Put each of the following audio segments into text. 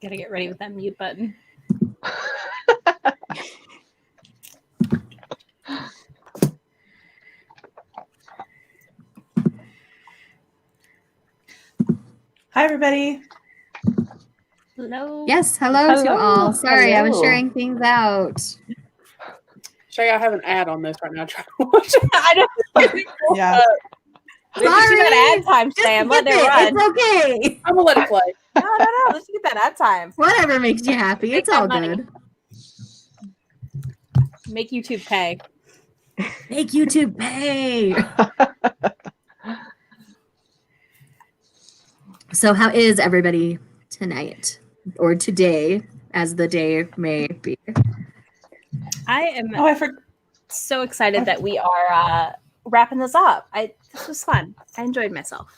Gotta get ready with that mute button. Hi, everybody. Hello. Yes, hello to all. Sorry, I was Hello. sharing things out. Shay, I have an ad on this right now. Trying to watch it. I know. Yeah. We have to do that ad time, Just Sam. skip Let it run. It's okay. I'm gonna let it play. No. Let's get that ad time. Whatever makes you happy. Make It's all that money. good. Make YouTube pay. Make YouTube pay. So how is everybody tonight or today, as the day may be? I am Oh, I forgot. so excited that we are wrapping this up. This was fun. I enjoyed myself.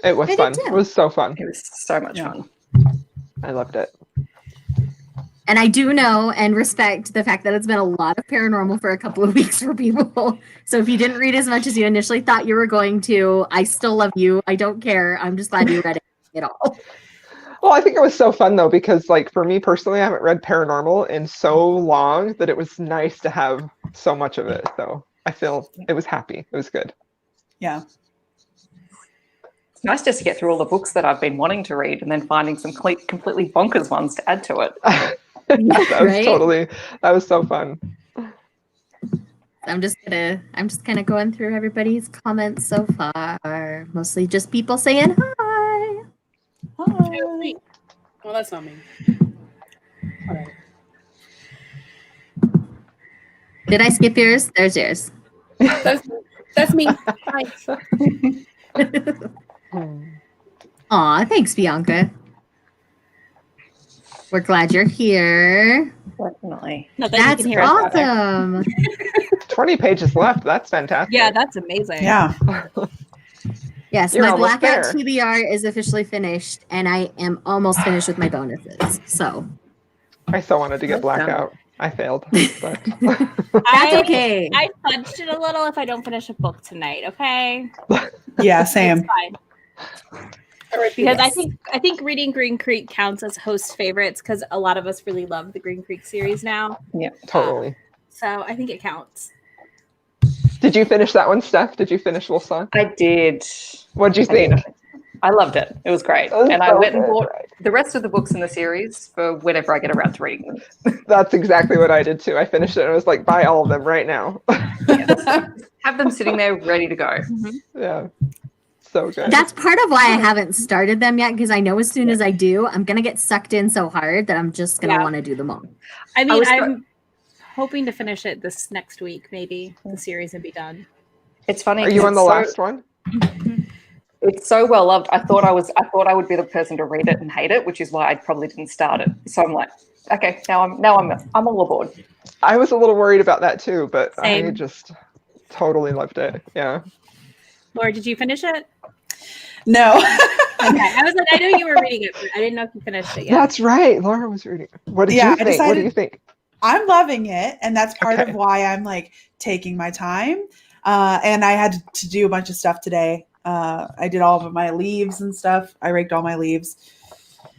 It was I did fun. too. It was so fun. It was so much fun. I loved it. And I do know and respect the fact that it's been a lot of paranormal for a couple of weeks for people. So if you didn't read as much as you initially thought you were going to, I still love you. I don't care. I'm just glad you read it all. Well, I think it was so fun though, because like for me personally, I haven't read paranormal in so long that it was nice to have so much of it. So I feel it was happy. It was good. Yeah. It's nice just to get through all the books that I've been wanting to read and then finding some completely bonkers ones to add to it. That was so fun. I'm just kind of going through everybody's comments so far. Mostly just people saying hi. Hi. Well, that's not me. Whatever. Did I skip yours? There's yours. That's me. Hi. Aw, thanks, Bianca. We're glad you're here. Definitely. No, that you That's can hear us better. awesome. 20 pages left. That's fantastic. Yeah, that's amazing. Yeah. Yes, You're my almost Blackout there. TBR is officially finished, and I am almost finished with my bonuses. So I so wanted to get Well done. Blackout. I failed, but that's okay. I fudged it a little if I don't finish a book tonight, okay? Yeah, It's same. fine. Because I think reading Green Creek counts as host favorites because a lot of us really love the Green Creek series now. Yeah. totally. So I think it counts. Did you finish that one, Steph? Did you finish Wolfsong? I did. What'd you think? I loved it. It was great. It was And I so went and good, bought right? the rest of the books in the series for whenever I get around to reading them. That's exactly what I did too. I finished it and I was like, buy all of them right now. Have them sitting there ready to go. Yeah. So good. That's part of why I haven't started them yet, because I know as soon as I do, I'm gonna get sucked in so hard that I'm just gonna want to do them all. I mean, was I'm hoping to finish it this next week, maybe the series and be done. It's funny. Are you 'cause on the it's last one? It's so well loved. I thought I would be the person to read it and hate it, which is why I probably didn't start it. So I'm like, okay, now I'm all aboard. I was a little worried about that too, but I Same. just totally loved it. Yeah. Laura, did you finish it? No. Okay, I was like, I know you were reading it, but I didn't know if you finished it yet. That's right. Laura was reading. What did Yeah, you I think? What do decided- you think? I'm loving it, and that's part Okay. of why I'm like taking my time. And I had to do a bunch of stuff today. I did all of my leaves and stuff. I raked all my leaves,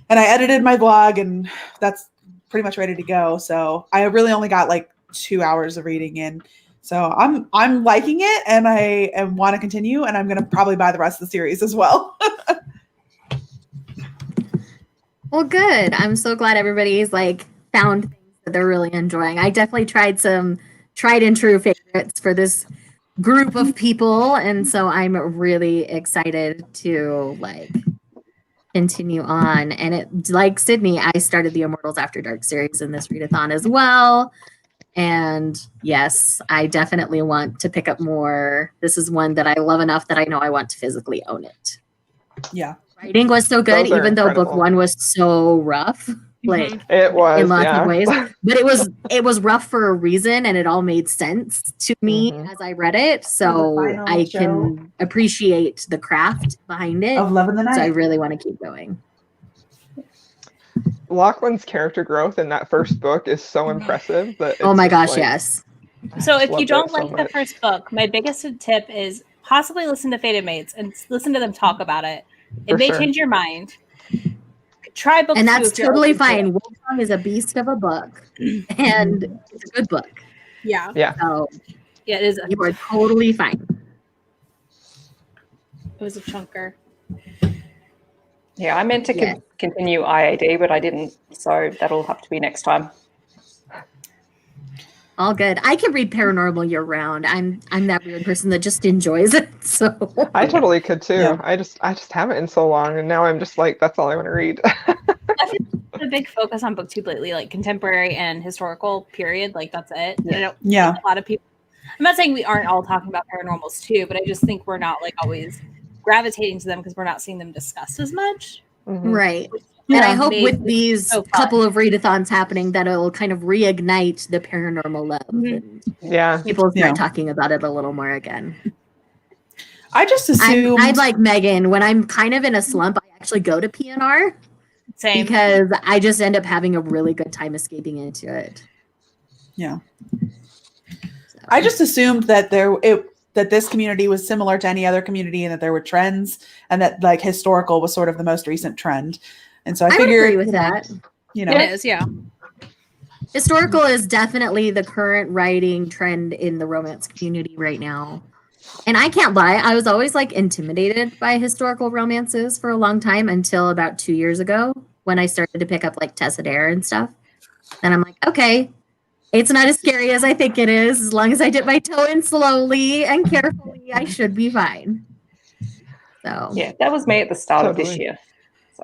and I edited my blog, and that's pretty much ready to go. So I really only got like 2 hours of reading in. So I'm liking it, and I want to continue, and I'm gonna probably buy the rest of the series as well. Well, good. I'm so glad everybody's like found things that they're really enjoying. I definitely tried some tried and true favorites for this group of people, and so I'm really excited to like continue on. And it, like Sydney, I started the Immortals After Dark series in this readathon as well. And yes, I definitely want to pick up more. This is one that I love enough that I know I want to physically own it. Yeah. Writing was so good, Those are even though book incredible. one was so rough, like It was in lots yeah. of ways. But it was rough for a reason, and it all made sense to me Mhm. as I read it. So final I show can appreciate the craft behind it. Of Love in the Night. So I really want to keep going. Lachlan's character growth in that first book is so impressive that Oh it's my just, gosh, like, yes. So if loved you it don't so like the much. first book, my biggest tip is possibly listen to Fated Mates and listen to them talk about it. It For may sure. change your mind. try book And 2 that's if you're totally open to fine. it. Wolfsong is a beast of a book, and it's a good book. Yeah. Yeah. So Yeah, it is. you are totally fine. It was a chunker. Yeah, I meant to Yeah. continue IAD, but I didn't. So that'll have to be next time. All good. I can read paranormal year round. I'm that weird person that just enjoys it. So I totally could too. Yeah. I just haven't in so long, and now I'm just like, that's all I want to read. I feel like a big focus on booktube lately, like contemporary and historical period. Like that's it. And I don't Yeah. think a lot of people. I'm not saying we aren't all talking about paranormals too, but I just think we're not like always gravitating to them because we're not seeing them discussed as much. Mhm. right. Yeah. And I hope Made with these so fun. couple of readathons happening that it'll kind of reignite the paranormal love Mhm. and Yeah. people start Yeah. talking about it a little more again. I just assumed. I'm like Megan. When I'm kind of in a slump, I actually go to PNR Same. because I just end up having a really good time escaping into it. Yeah. So, I just assumed that that this community was similar to any other community and that there were trends and that like historical was sort of the most recent trend. And so I would figured, agree with that. you know, It is, yeah. Historical is definitely the current writing trend in the romance community right now. And I can't lie, I was always like intimidated by historical romances for a long time until about 2 years ago when I started to pick up like Tessa Dare and stuff. And I'm like, okay, it's not as scary as I think it is. As long as I dip my toe in slowly and carefully, I should be fine. So Yeah, that was me at the start of this Totally. year. So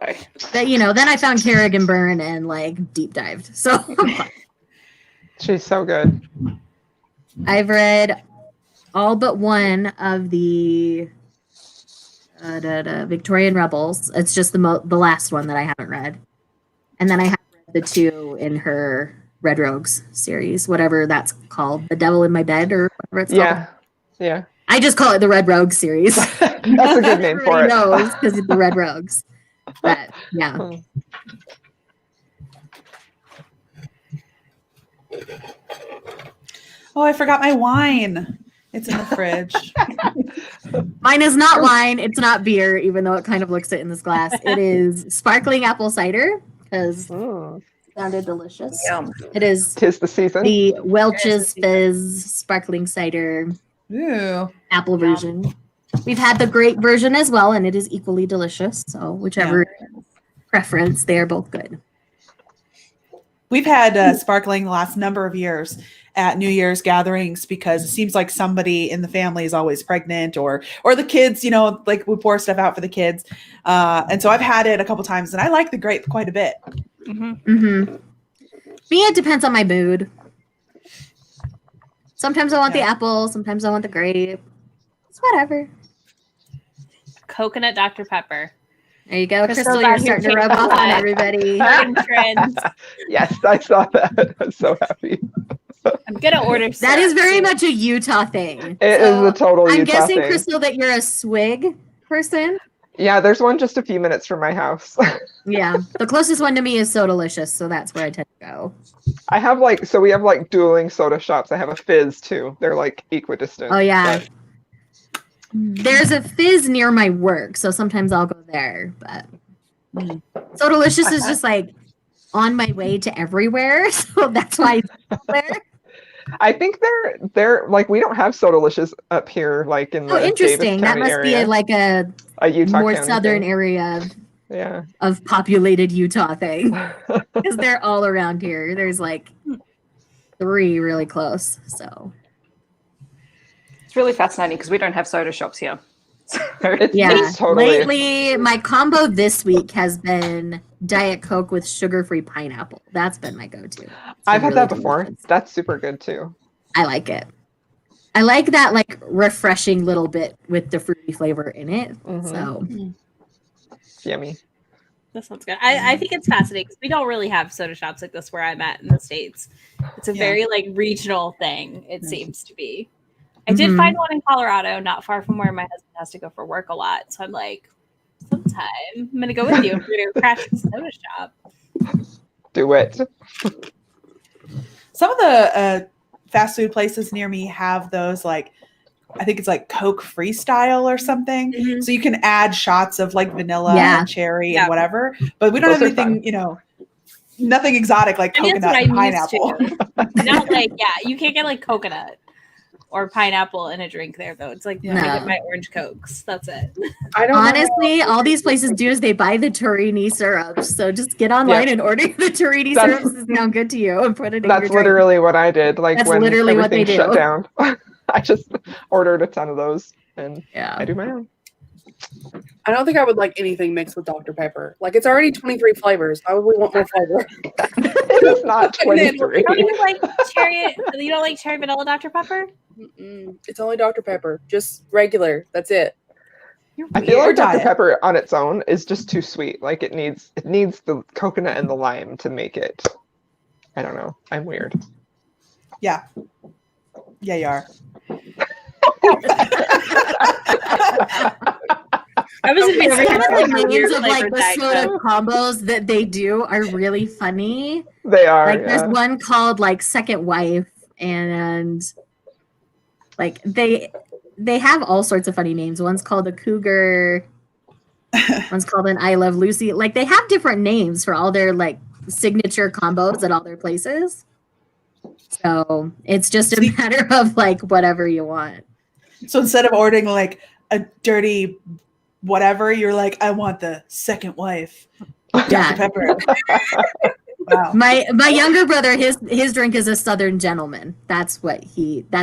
that, then I found Kerrigan Byrne and like deep dived. So I'm fine. She's so good. I've read all but one of the Victorian Rebels. It's just the last one that I haven't read. And then I have read the 2 in her Red Rogues series, whatever that's called. The Devil in My Bed or whatever it's called. Yeah. Yeah. I just call it the Red Rogue series. That's a good name for Everybody it. knows because it's the Red Rogues. But yeah. oh, I forgot my wine. It's in the fridge. Mine is not wine. It's not beer, even though it kind of looks it in this glass. It is sparkling apple cider because Mm. it sounded delicious. yum. It is 'Tis the season. the Welch's Fizz sparkling cider Ooh. apple version. We've had the grape version as well, and it is equally delicious. So whichever preference, they are both good. We've had sparkling the last number of years at New Year's gatherings because it seems like somebody in the family is always pregnant or the kids, like we pour stuff out for the kids. And so I've had it a couple times and I like the grape quite a bit. Mm-hmm. Me, it depends on my mood. Sometimes I want the apple. Sometimes I want the grape. It's whatever. Coconut Dr. Pepper. There you go. Crystal's Crystal, you're out here starting to rub taking off on that. everybody. Learning trends. Yes, I saw that. I'm so happy. I'm gonna order. That is syrup, very too. much a Utah thing. It is a total I'm Utah guessing, thing. Crystal, that you're a swig person. Yeah, there's one just a few minutes from my house. Yeah. The closest one to me is So Delicious, so that's where I tend to go. I have we have like dueling soda shops. I have a Fizz too. They're like equidistant. Oh, yeah. but- There's a Fizz near my work, so sometimes I'll go there. But So Delicious is just like on my way to everywhere, so that's why it's there. I think they're like we don't have Sodalicious up here like in the Oh, interesting. Davis That County must area. be like a Utah more County southern thing. area Yeah. of populated Utah thing. Because they're all around here. There's like 3 really close. So It's really fascinating because we don't have soda shops here. So yeah. It's totally Lately, my combo this week has been Diet Coke with sugar-free pineapple. That's been my go-to. It's I've been had that really before. delicious. That's super good too. I like it. I like that like refreshing little bit with the fruity flavor in it. Mhm. So Yummy. That sounds good. I think it's fascinating because we don't really have soda shops like this where I'm at in the States. It's a Yeah. very like regional thing, it seems to be. I did find one in Colorado, not far from where my husband has to go for work a lot. So I'm like, sometime I'm going to go with you. We're going to crash the soda shop. Do it. Some of the fast food places near me have those like I think it's like Coke Freestyle or something. Mhm. So you can add shots of like vanilla Yeah. and cherry Yeah. and whatever. But we don't Those have are anything, fun. you know, nothing exotic like I mean, that's coconut what and I'm used pineapple. to. Not like, yeah, you can't get like coconut or pineapple in a drink there though. It's like Yeah. I get No. my orange Cokes. That's it. I don't know Honestly, all these places do is they buy the Turini syrups. So just get online Yep. and order the Turini That's- syrups. This sound good to you and put it in your That's drink. literally what I did. Like That's when literally what they everything shut do. down, I just ordered a ton of those, and Yeah. I do my own. I don't think I would like anything mixed with Dr. Pepper. Like it's already 23 flavors. I would want more flavor. It is not And then- 23. Don't you like cherry? You don't like cherry vanilla Dr. Pepper? It's only Dr. Pepper, just regular. That's it. You're I feel weird. like Dr. diet. Pepper on its own is just too sweet. Like it needs the coconut and the lime to make it. I don't know. I'm weird. Yeah. Yeah, you are. I was gonna be It's over kind here of the with names of like flavored the Diet soda Coke. combos that they do are really funny. They are. Like yeah. there's one called like Second Wife, and like they have all sorts of funny names. One's called a Cougar, one's called an I Love Lucy. Like they have different names for all their like signature combos at all their places. So it's just a matter of like whatever you want. So instead of ordering like a dirty whatever, you're like, I want the Second Wife. Dr. Yeah. Pepper. Wow. My younger brother, his drink is a Southern Gentleman. That's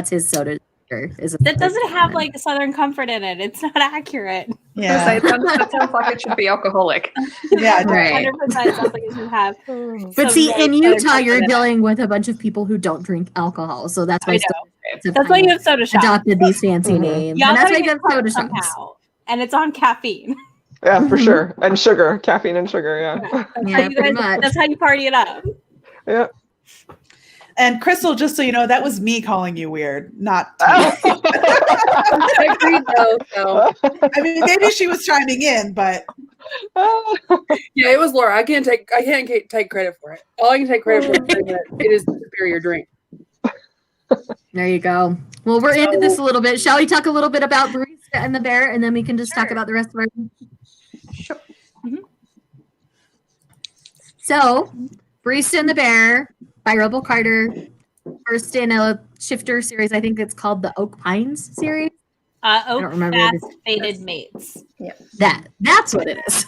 his soda. Is a That Southern doesn't have Gentleman. like Southern Comfort in it. It's not accurate. Yeah. That sounds like it should be alcoholic. Yeah. Right. 100% sounds like it should have. But some see, very in Southern Utah, Comfort you're in it. dealing with a bunch of people who don't drink alcohol, so that's why I know. That's why you have soda shots. adopted these fancy Mhm. names, Y'all and that's gotta why you get have soda carbs shops. somehow. And it's on caffeine. Yeah, for sure. And sugar, caffeine and sugar. Yeah. That's Yeah, how you pretty guys, much. that's how you party it up. Yeah. And Crystal, just so you know, that was me calling you weird, not. I agree though. So. I mean, maybe she was chiming in, but Yeah, it was Laura. I can't take credit for it. All I can take credit for is that it is the superior drink. There you go. Well, we're into this a little bit. Shall we talk a little bit about Barista and the Bear, and then we can just talk about the rest of our. Sure. So, Barista and the Bear by Rebel Carter, first in a shifter series. I think it's called the Oak Pines series. Oak don't remember Fast this. Faded Mates. That's what it is.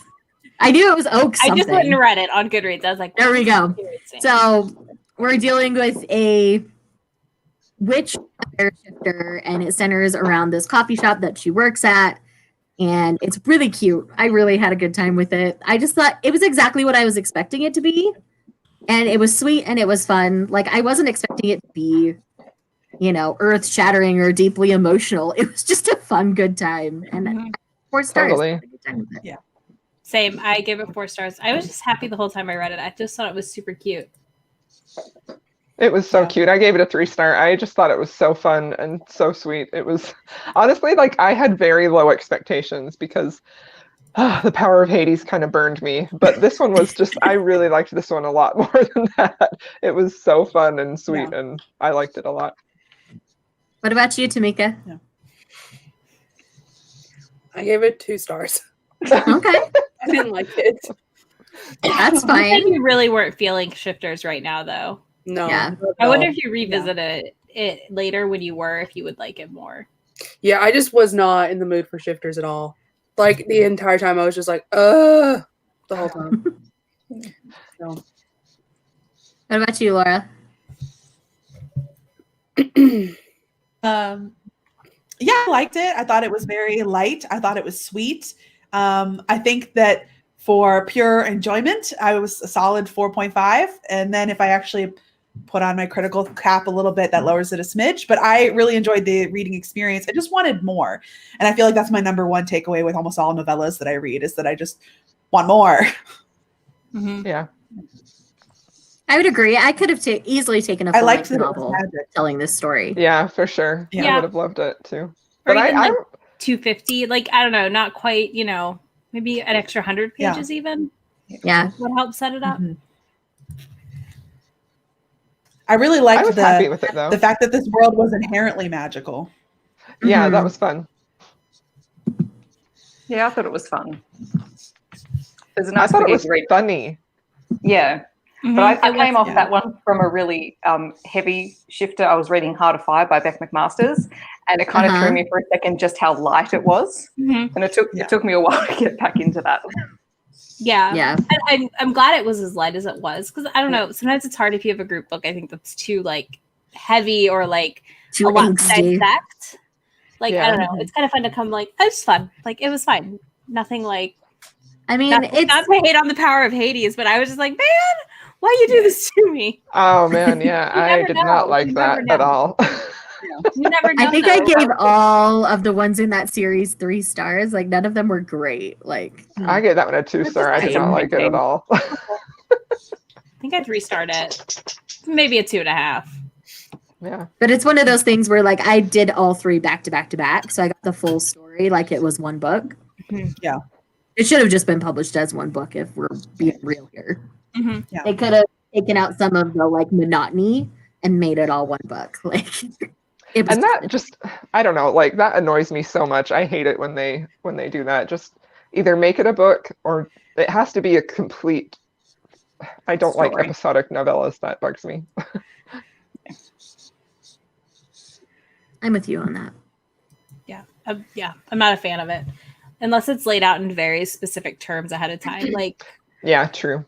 I knew it was Oak something. I just went and read it on Goodreads. I was like, There we go. seriously. So we're dealing with a witch bear shifter, and it centers around this coffee shop that she works at. And it's really cute. I really had a good time with it. I just thought it was exactly what I was expecting it to be. And it was sweet and it was fun. Like I wasn't expecting it to be, earth shattering or deeply emotional. It was just a fun, good time. And Mhm. 4 stars. Totally. I had a good time with it. Same. I gave it 4 stars. I was just happy the whole time I read it. I just thought it was super cute. It was so Yeah. cute. I gave it a 3-star. I just thought it was so fun and so sweet. It was honestly like I had very low expectations because the power of Hades kind of burned me. But this one was just, I really liked this one a lot more than that. It was so fun and sweet, and I liked it a lot. What about you, Tamika? I gave it 2 stars. Okay. I didn't like it. That's I think fine. you really weren't feeling shifters right now, though. No. Yeah. not at I wonder all. if you revisited it later when you were, if you would like it more. Yeah, I just was not in the mood for shifters at all. Like the entire time, I was just like, the whole time. So. What about you, Laura? Yeah, I liked it. I thought it was very light. I thought it was sweet. I think that for pure enjoyment, I was a solid 4.5. And then if I actually put on my critical cap a little bit, that lowers it a smidge. But I really enjoyed the reading experience. I just wanted more. And I feel like that's my number one takeaway with almost all novellas that I read is that I just want more. Mm-hmm. Yeah. I would agree. I could have easily taken a I full liked length that it was novel magic. telling this story. Yeah, for sure. Yeah. I would have loved it too. Or But even I like 250, like I don't know, not quite, maybe an extra 100 Yeah. pages even Yeah. would help set it up. Mhm. I really I liked was happy the with it though. fact that this world was inherently magical. Yeah, that Mhm. was fun. Yeah, I thought it was fun. There's a I nice thought it bit was of read. funny. Yeah. Mhm, But I it was- came off yeah. that one from a really heavy shifter. I was reading Heart of Fire by Beth McMasters, and it kind of threw Uh-huh. me for a second just how light it was. Mhm. And it took me a while to get back into that. Yeah. Yeah. I'm glad it was as light as it was because I don't know. Sometimes it's hard if you have a group book. I think that's too like heavy or like Too a lot to angsty. dissect. Like I Yeah. don't know. It's kind of fun to come like oh, it's fun. Like it was fine. Nothing like I mean, not it's to hate on the power of Hades, but I was just like, man, why you do this to me? Oh man, yeah, You I never did know. not like You never that at know. all. You never know. I think I though. gave all of the ones in that series 3 stars. Like none of them were great. Like I gave that one a 2-star. I did not like it at all. I think I'd restart it. Maybe a 2.5. Yeah. but it's one of those things where like I did all 3 back to back to back, so I got the full story like it was one book. Yeah. It should have just been published as one book if we're being real here. Mhm. Yeah. They could have taken out some of the like monotony and made it all one book. Like it was And that just, I don't know, like that annoys me so much. I hate it when they do that. Just either make it a book or it has to be a complete. I don't like Story. episodic novellas. That bugs me. I'm with you on that. Yeah, I'm not a fan of it unless it's laid out in very specific terms ahead of time. Like Yeah, true.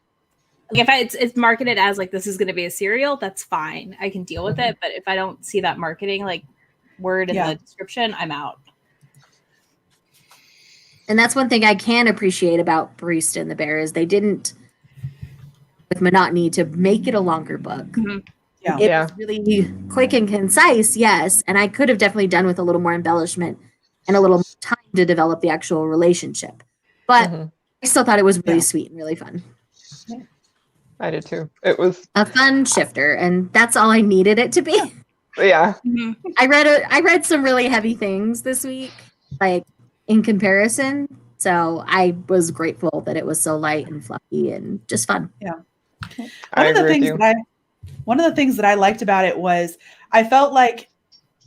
if it's marketed as like this is going to be a serial, that's fine. I can deal with it. But if I don't see that marketing like word in Yeah. the description, I'm out. And that's one thing I can appreciate about Barista and the Bear is they didn't with monotony to make it a longer book. Mhm. Yeah. It Yeah. was really quick and concise, yes. And I could have definitely done with a little more embellishment and a little more time to develop the actual relationship. But Mhm. I still thought it was really Yeah. sweet and really fun. I did too. It was, A fun shifter, and that's all I needed it to be. yeah. Mhm. I read some really heavy things this week, like in comparison. So I was grateful that it was so light and fluffy and just fun. I agree with you. One of the things that I liked about it was I felt like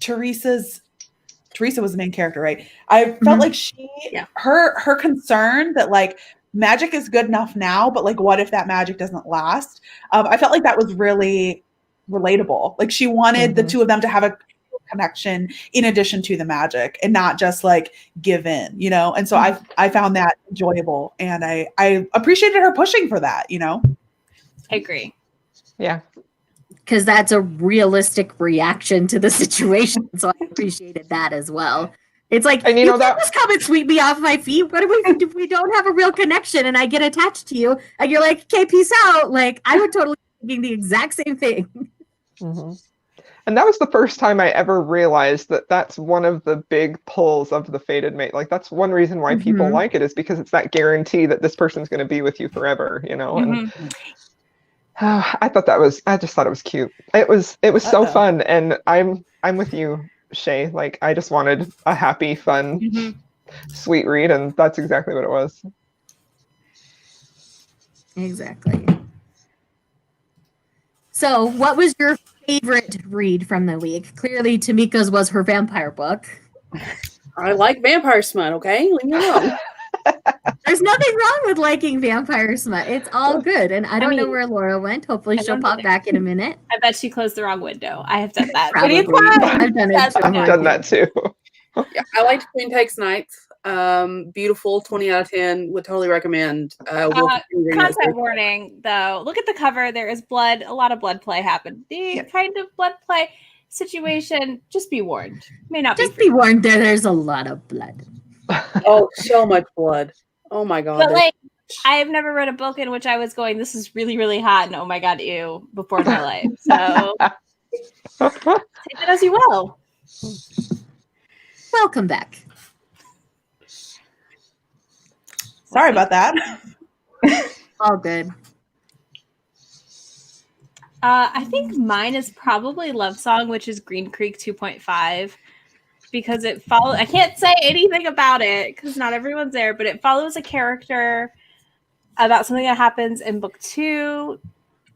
Teresa was the main character, right? I felt Mhm. like Yeah. her concern that like magic is good enough now, but like what if that magic doesn't last? I felt like that was really relatable. Like she wanted the Mhm. two of them to have a connection in addition to the magic and not just like give in, you know? And so I found that enjoyable and I appreciated her pushing for that, you know? I agree. Yeah. Because that's a realistic reaction to the situation. So I appreciated that as well. It's like And you know can't that- just come and sweep me off my feet. What if we don't have a real connection and I get attached to you and you're like, okay, peace out? Like I would totally be thinking the exact same thing. Mhm. And that was the first time I ever realized that that's one of the big pulls of the fated mate. Like that's one reason why people Mhm. like it is because it's that guarantee that this person's going to be with you forever, you know? And Mhm. I just thought it was cute. It was so Uh-oh. fun. And I'm with you, Shay. Like I just wanted a happy, fun, Mhm. sweet read. And that's exactly what it was. Exactly. So, what was your favorite read from the week? Clearly, Tamika's was her vampire book. I like vampire smut, okay? Leave me alone. There's nothing wrong with liking vampire smut. It's all good. And I don't know mean, where Laura went. Hopefully, I she'll don't pop either. back in a minute. I bet she closed the wrong window. I have done that. Probably. Many times. I've done it. That's before. I've done that too. Yeah, I liked Queen Takes Nights. Beautiful, 20 out of 10. Would totally recommend. We'll continue reading it. Content warning, though. Look at the cover. There is blood. A lot of blood play happened. The kind of blood play situation. Just be warned. May not Just be. be warned, there's a lot of blood. Oh, so much blood. Oh my god. But like, I've never read a book in which I was going, "This is really, really hot," and oh my god, ew, before in my life. So take it as you will. Welcome back. Sorry about that. All good. I think mine is probably Love Song, which is Green Creek 2.5, because it follows. I can't say anything about it because not everyone's there, but it follows a character about something that happens in book 2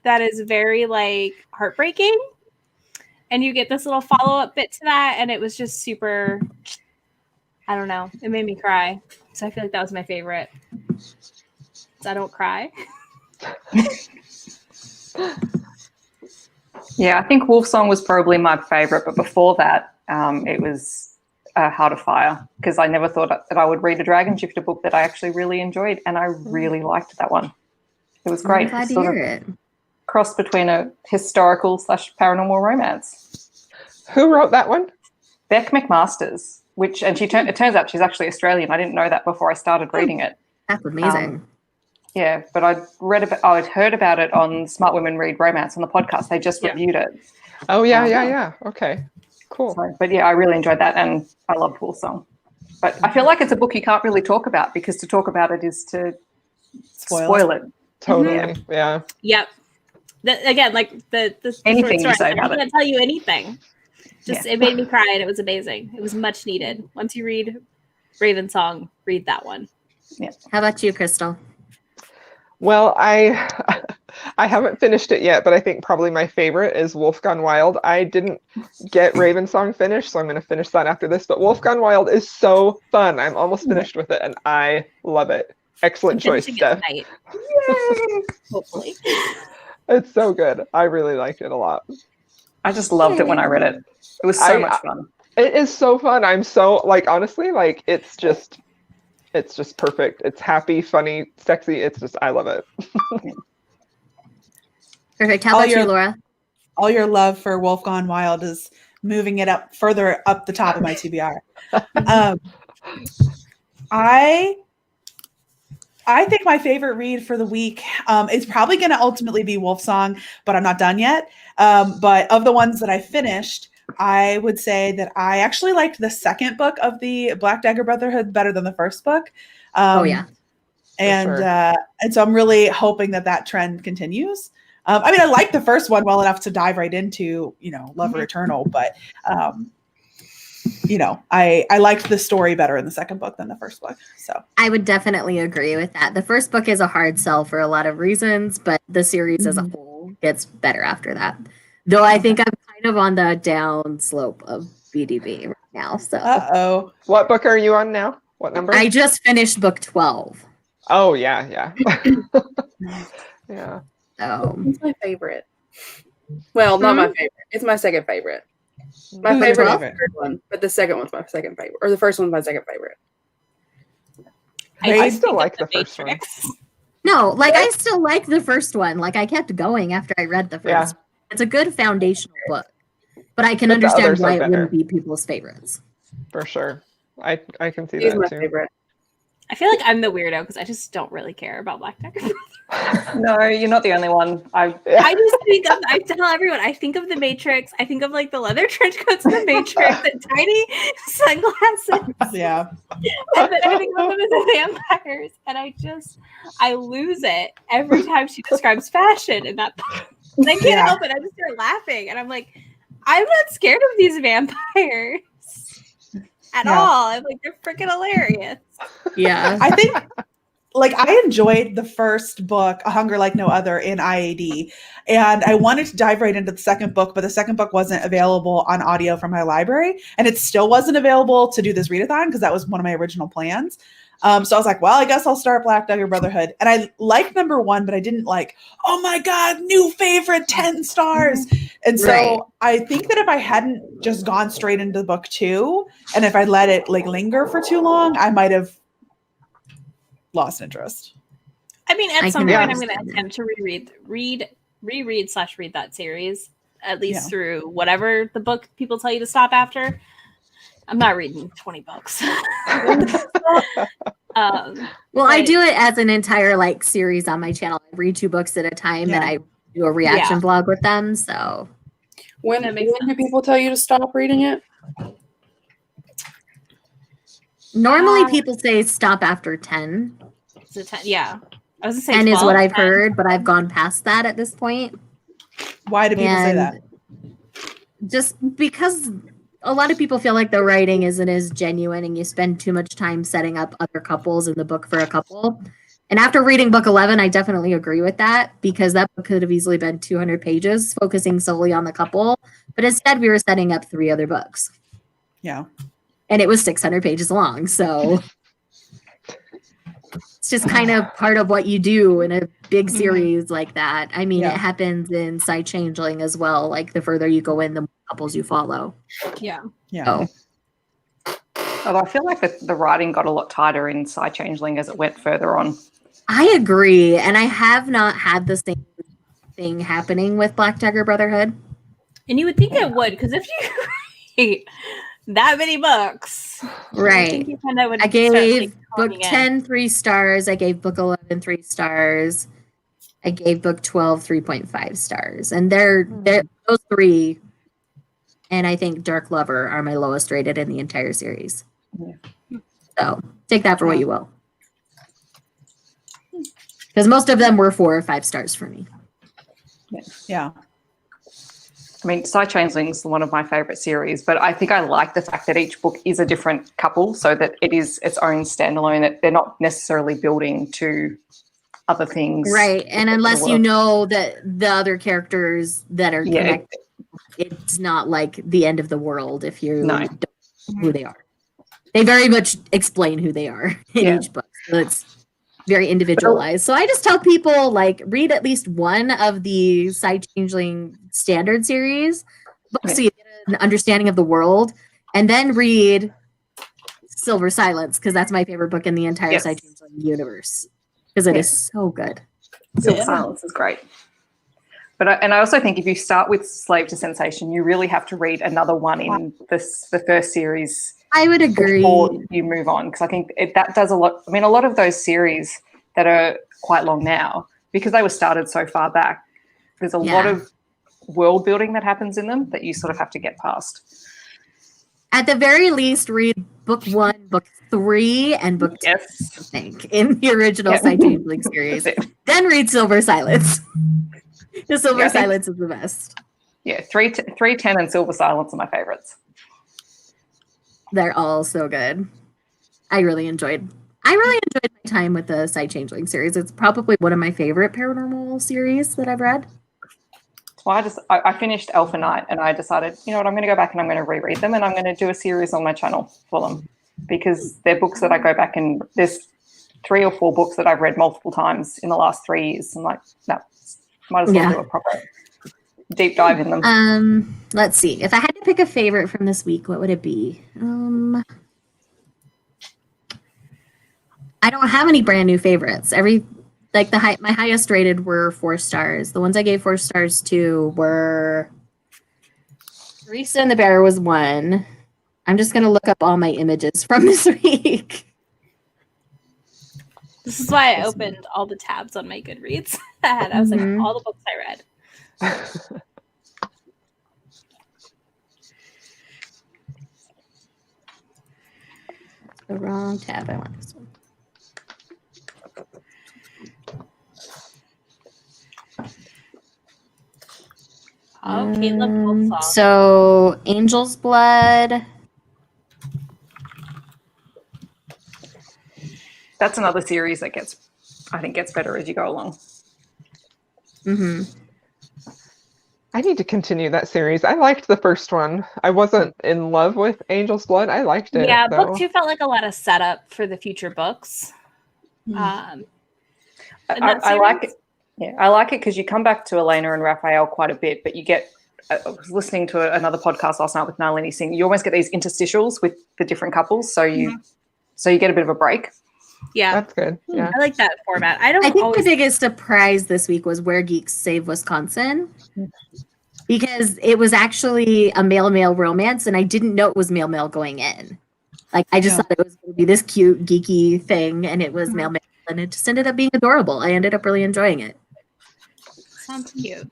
that is very like heartbreaking. and you get this little follow-up bit to that, and it was just super, I don't know, it made me cry. So I feel like that was my favorite. So I don't cry. Yeah, I think Wolf Song was probably my favorite, but before that, it was Heart of Fire, because I never thought that I would read a Dragon Shifter book that I actually really enjoyed, and I really liked that one. It was great. I'm glad It's to sort hear of it. cross between a historical / paranormal romance. Who wrote that one? Beck McMasters, and it turns out she's actually Australian. I didn't know that before I started reading it. That's amazing. Yeah, but I'd heard about it on Smart Women Read Romance on the podcast. They just reviewed it. Oh, yeah. Okay, cool. So, but yeah, I really enjoyed that, and I love Wolf Song. But I feel like it's a book you can't really talk about, because to talk about it is to spoil it. Totally, yeah. Yep. Again, like the Anything short you say story, about I'm it. not gonna tell you anything. Just it made me cry, and it was amazing. It was much needed. Once you read Raven Song, read that one. Yeah. How about you, Crystal? Well, I haven't finished it yet, but I think probably my favorite is Wolf Gone Wild. I didn't get Raven Song finished, so I'm going to finish that after this. But Wolf Gone Wild is so fun. I'm almost finished with it, and I love it. Excellent choice, Steph. Yay! Hopefully. It's so good. I really liked it a lot. I just loved it when I read it. It was so much fun. It is so fun. I'm so, like, honestly, like, it's just perfect. It's happy, funny, sexy. It's just, I love it. Perfect. How about you, Laura? All your love for Wolf Gone Wild is moving it up further up the top of my TBR. I think my favorite read for the week is probably going to ultimately be Wolf Song, but I'm not done yet. But of the ones that I finished, I would say that I actually liked the second book of the Black Dagger Brotherhood better than the first book. And so I'm really hoping that trend continues. I mean, I liked the first one well enough to dive right into, Lover Eternal, but I liked the story better in the second book than the first book. So I would definitely agree with that. The first book is a hard sell for a lot of reasons, but the series as a whole gets better after that. Though I think I'm kind of on the down slope of BDB right now. So what book are you on now? What number? I just finished book 12. Oh yeah. Yeah. It's my favorite. Well, not my favorite. It's my second favorite. My favorite is the third one, but the second one's my second favorite. Or the first one's my second favorite. I still like the first one. No, like I still like the first one. Like I kept going after I read the first one. It's a good foundational book. But I can understand why it wouldn't be people's favorites. For sure. I can see He's that my too. favorite. I feel like I'm the weirdo because I just don't really care about Black Dagger. No, you're not the only one. I tell everyone, I think of the Matrix. I think of like the leather trench coats in the Matrix and tiny sunglasses. Yeah. And then I think of them as the vampires. And I lose it every time she describes fashion in that book. And I can't help it. I just start laughing. And I'm like, I'm not scared of these vampires at all. I'm like, they're freaking hilarious. Yeah. I think I enjoyed the first book, A Hunger Like No Other, in IAD. And I wanted to dive right into the second book, but the second book wasn't available on audio from my library. And it still wasn't available to do this readathon because that was one of my original plans. So I was like, well, I guess I'll start Black Dagger Brotherhood. And I liked number 1, but I didn't like, oh my God, new favorite, 10 stars. And so I think that if I hadn't just gone straight into book 2, and if I let it linger for too long, I might have lost interest. I mean, at some point, I'm going to attempt to reread that series, at least through whatever the book people tell you to stop after. I'm not reading 20 books. I do it as an entire series on my channel. I read 2 books at a time and I do a reaction vlog with them. So when do people tell you to stop reading it? Normally people say stop after 10. So 10, yeah. I was going to say 10 12, is what I've 10. heard, but I've gone past that at this point. Why do people say that? Just because a lot of people feel like the writing isn't as genuine and you spend too much time setting up other couples in the book for a couple. And after reading book 11, I definitely agree with that because that book could have easily been 200 pages focusing solely on the couple. But instead, we were setting up 3 other books. Yeah. And it was 600 pages long. So it's just kind of part of what you do in a big series like that. I mean, Yeah. it happens in Side Changeling as well. Like the further you go in, the more couples you follow. Yeah. Yeah. So, Although I feel like the writing got a lot tighter in Side Changeling as it went further on. I agree. And I have not had the same thing happening with Black Dagger Brotherhood. And you would think it would, because if you read that many books, Right. I gave book 10 3 stars. I gave book 11 3 stars. I gave book 12 3.5 stars. And they're those 3, and I think Dark Lover are my lowest rated in the entire series. Yeah. So take that for what you will. Because most of them were 4 or 5 stars for me. Yeah. I mean, Side Changeling's one of my favorite series, but I think I like the fact that each book is a different couple, so that it is its own standalone. That they're not necessarily building to other things, right? And unless you know that the other characters that are connected, it's not like the end of the world if you don't know who they are. They very much explain who they are in each book, so it's very individualized. So I just tell people, like, read at least one of the Side Changeling standard series books so you get an understanding of the world, and then read Silver Silence, because that's my favorite book in the entire Side Changeling universe, because it is so good. Silver Silence is great. But I also think if you start with Slave to Sensation, you really have to read another one in the first series. I would agree. Before you move on, because I think that does a lot. I mean, a lot of those series that are quite long now, because they were started so far back, there's a lot of world building that happens in them that you sort of have to get past. At the very least, read book 1, book 3, and book 2, I think, in the original Side Changeling series. Then read Silver Silence. The Silver Silence is the best. Yeah, 3, 10, and Silver Silence are my favorites. They're all so good. I really enjoyed my time with the Side Changeling series. It's probably one of my favorite paranormal series that I've read. Well, I finished Alpha Night, and I decided, you know what, I'm going to go back and I'm going to reread them, and I'm going to do a series on my channel for them, because they're books that I go back and there's 3 or 4 books that I've read multiple times in the last 3 years. I'm like, no, might as well do a proper deep dive in them. Let's see. If I had to pick a favorite from this week, what would it be? I don't have any brand new favorites. My highest rated were 4 stars. The ones I gave 4 stars to were Barista and the Bear was 1. I'm just gonna look up all my images from this week. This is why I opened all the tabs on my Goodreads. I was like, all the books I read. The wrong tab. I want this one. Oh, Caleb Wolfsong. So, Angel's Blood. That's another series that gets better as you go along. I need to continue that series. I liked the first one. I wasn't in love with Angel's Blood. I liked it. Yeah, though. book 2 felt like a lot of setup for the future books. I like it. Yeah, I like it because you come back to Elena and Raphael quite a bit, but you get. I was listening to another podcast last night with Nalini Singh. You almost get these interstitials with the different couples, so you get a bit of a break. Yeah, that's good. Yeah, I like that format. I think the biggest surprise this week was Where Geeks Save Wisconsin, because it was actually a male-male romance, and I didn't know it was male-male going in. Like, I just thought it was going to be this cute, geeky thing, and it was male-male, and it just ended up being adorable. I ended up really enjoying it. Sounds cute.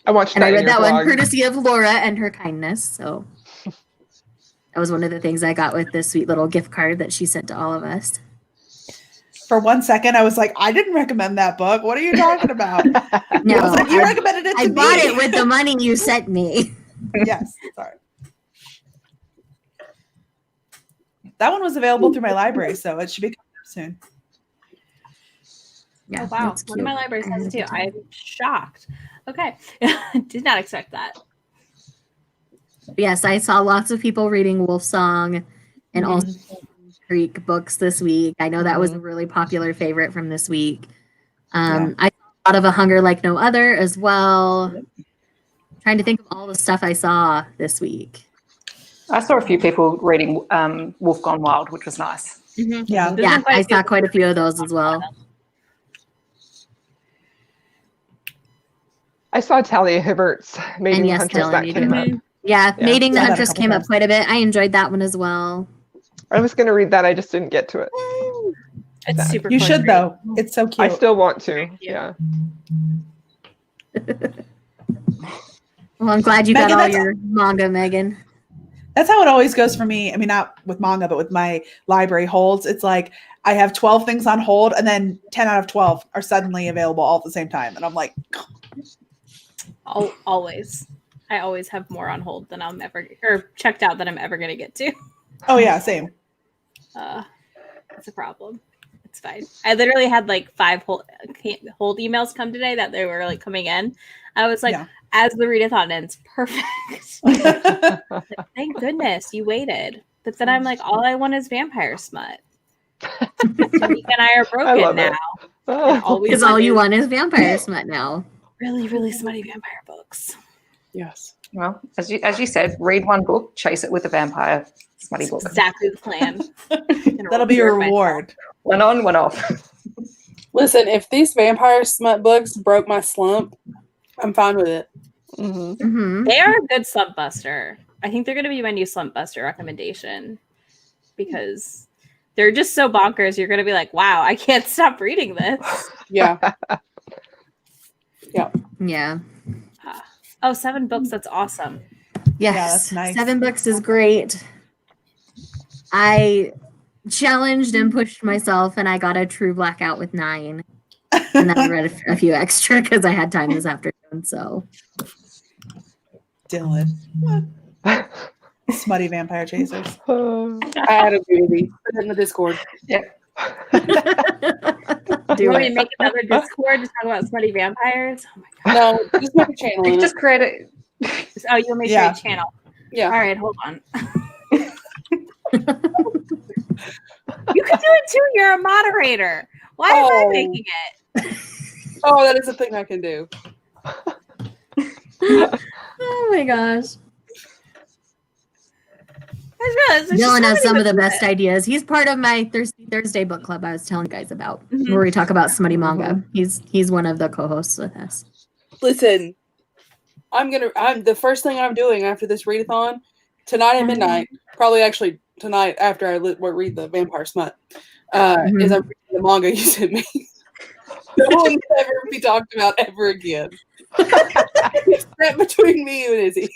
I watched and I read that one courtesy of Laura and her kindness. So that was one of the things I got with this sweet little gift card that she sent to all of us. For 1 second, I was like, I didn't recommend that book. What are you talking about? No, I was like, you recommended it to me. I bought it with the money you sent me. Yes, sorry. That one was available through my library, so it should be coming up soon. Yeah, Oh wow, that's one of cute. my libraries I has had a it too. good time. I'm shocked. Okay, did not expect that. Yes, I saw lots of people reading Wolf Song and also Creek books this week. I know that was a really popular favorite from this week. I saw a lot of A Hunger Like No Other as well. Trying to think of all the stuff I saw this week. I saw a few people reading Wolf Gone Wild, which was nice. Yeah. There's Yeah, been quite I a few saw quite a few of those as well. I saw Talia Hibbert's Mating And the yes, Huntress Dylan, that you came did. up. Yeah, Yeah. Mating the Saw that a Huntress couple came up times. quite a bit. I enjoyed that one as well. I was going to read that. I just didn't get to it. It's Sad. super. You fun should read. though. It's so cute. I still want to. Cute. Yeah. Well, I'm glad you Megan, got all that's- your manga, Megan. That's how it always goes for me. I mean, not with manga, but with my library holds. It's like I have 12 things on hold, and then 10 out of 12 are suddenly available all at the same time. And I'm like, Always. I always have more on hold than I'm ever or checked out than I'm ever gonna get to. oh yeah, same. It's a problem. It's fine. I literally had like 5 hold emails come today that they were like coming in. I was like, Yeah. as the readathon ends, perfect. Like, thank goodness you waited. But then I'm like, all I want is vampire smut. Tamika and I are broken love now. it. And all we Because want all you is want is vampire smut now. really, really smutty vampire books. Yes. Well, as you said, read one book, chase it with a vampire smutty book. Exactly the plan. That'll be your reward. One on, one off. Listen, if these vampire smut books broke my slump, I'm fine with it. They are a good slump buster. I think they're going to be my new slump buster recommendation because they're just so bonkers. You're going to be like, wow, I can't stop reading this. Yeah. Yeah. Oh, 7 books. That's awesome. Yes. Yeah, that's nice. 7 books is great. I challenged and pushed myself, and I got a true blackout with 9. And then I read a few extra because I had time this afternoon. So Dylan. Smutty vampire chasers. I had a baby. Put it in the Discord. Do you want me to make another Discord to talk about smutty vampires? Oh my god. No, just make a channel. In Just it. create it. Oh, you'll make Yeah. sure a channel. Yeah. All right, hold on. You can do it too. You're a moderator. Why am I Oh. making it? Oh, that is a thing I can do. oh my gosh. I just realized there's just Dylan so has many some of the books best ideas. He's part of my Thursday book club I was telling you guys about, Mhm. where we talk about smutty manga. He's one of the co-hosts with us. Listen, I'm the first thing I'm doing after this readathon tonight at midnight, probably actually tonight after I read the vampire smut, is I'm reading the manga you sent me. That will never be talked about ever again. Except between me and Izzy.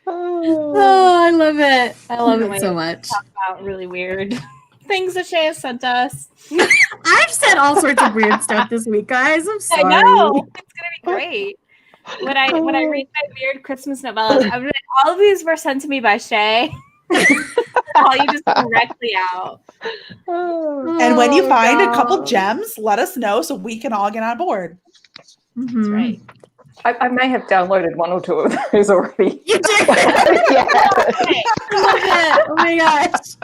Oh, I love it. I love it so much. Talk about really weird things that Shay has sent us. I've said all sorts of weird stuff this week, guys. I'm sorry. I know. It's gonna be great. When I read my weird Christmas novellas, I'm like, all of these were sent to me by Shay. Call you just directly out. And when you find a couple gems, let us know so we can all get on board. That's right. I may have downloaded 1 or 2 of those already. You did. Yeah. I love it. Oh my gosh.